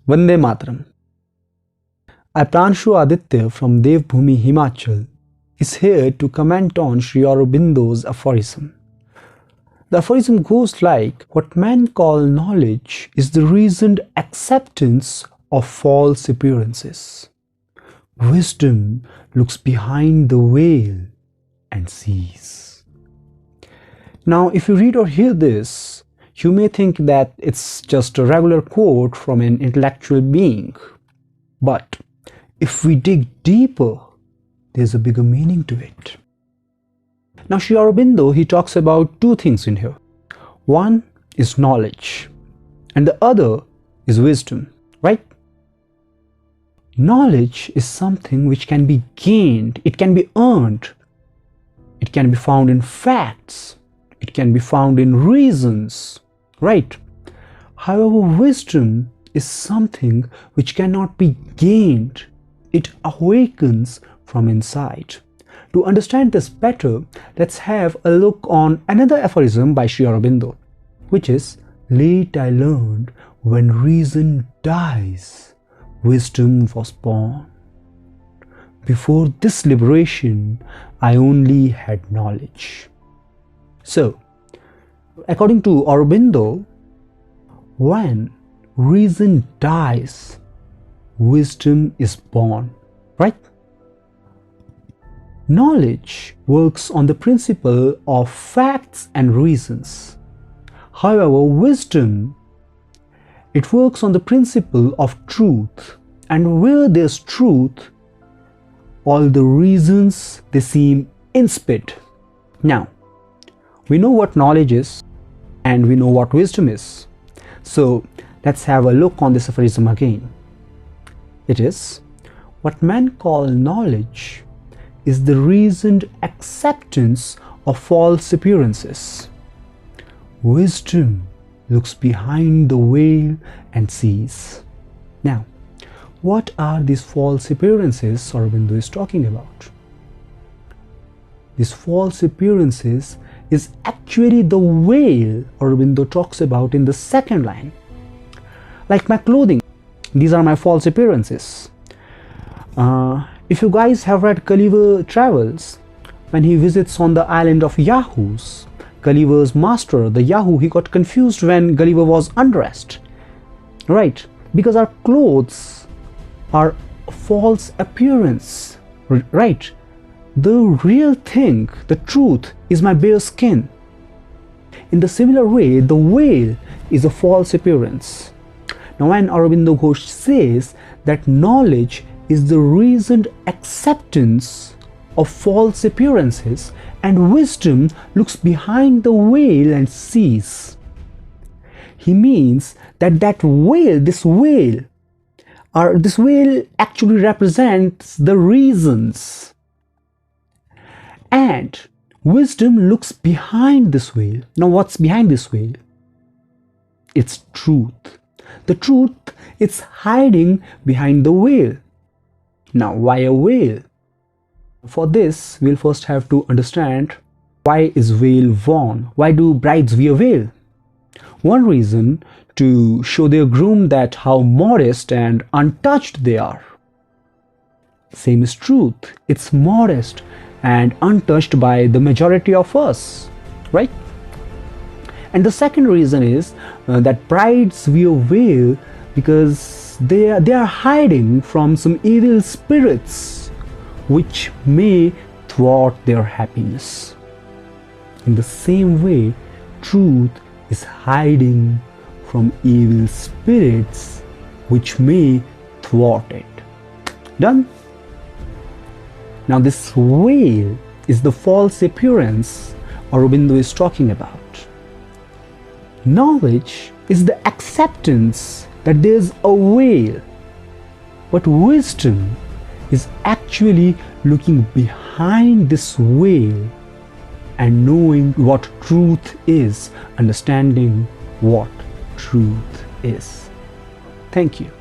Vande Mataram. I, Pranshu Aaditya from Devbhoomi, Himachal, is here to comment on Sri Aurobindo's aphorism. The aphorism goes like, what men call knowledge is the reasoned acceptance of false appearances. Wisdom looks behind the veil and sees. Now, if you read or hear this, you may think that it's just a regular quote from an intellectual being. But if we dig deeper, there's a bigger meaning to it. Now, Sri Aurobindo, he talks about two things in here. One is knowledge, and the other is wisdom, right? Knowledge is something which can be gained, it can be earned, it can be found in facts, it can be found in reasons, right? However, wisdom is something which cannot be gained, it awakens from inside. To understand this better, let's have a look on another aphorism by Sri Aurobindo, which is, late I learned when reason dies, wisdom was born. Before this liberation, I only had knowledge. So, according to Aurobindo, when reason dies, wisdom is born, right? Knowledge works on the principle of facts and reasons. However, wisdom, it works on the principle of truth. And where there's truth, all the reasons, they seem insipid. Now, we know what knowledge is and we know what wisdom is. So, let's have a look on this aphorism again. It is, what men call knowledge is the reasoned acceptance of false appearances. Wisdom looks behind the veil and sees. Now, what are these false appearances Aurobindo is talking about? These false appearances is actually the veil Aurobindo talks about in the second line. Like my clothing, these are my false appearances. If you guys have read Gulliver Travels, when he visits on the island of Yahoos, Gulliver's master, the Yahoo, he got confused when Gulliver was undressed. Right? Because our clothes are false appearance. Right? The real thing, the truth, is my bare skin. In the similar way, the veil is a false appearance. Now, when Aurobindo Ghosh says that knowledge is the reasoned acceptance of false appearances and wisdom looks behind the veil and sees, he means that this veil actually represents the reasons, and wisdom looks behind this veil. Now, what's behind this veil? It's truth. The truth, it's hiding behind the veil. Now, why a veil? For this, we'll first have to understand, why is veil worn? Why do brides wear veil? One reason, to show their groom that how modest and untouched they are. Same is truth. It's modest and untouched by the majority of us, right? And the second reason is that brides wear veil because they are hiding from some evil spirits which may thwart their happiness. In the same way, truth is hiding from evil spirits which may thwart it. Done? Now, this veil is the false appearance Aurobindo is talking about. Knowledge is the acceptance that there's a veil, but wisdom is actually looking behind this veil and knowing what truth is, understanding what truth is. Thank you.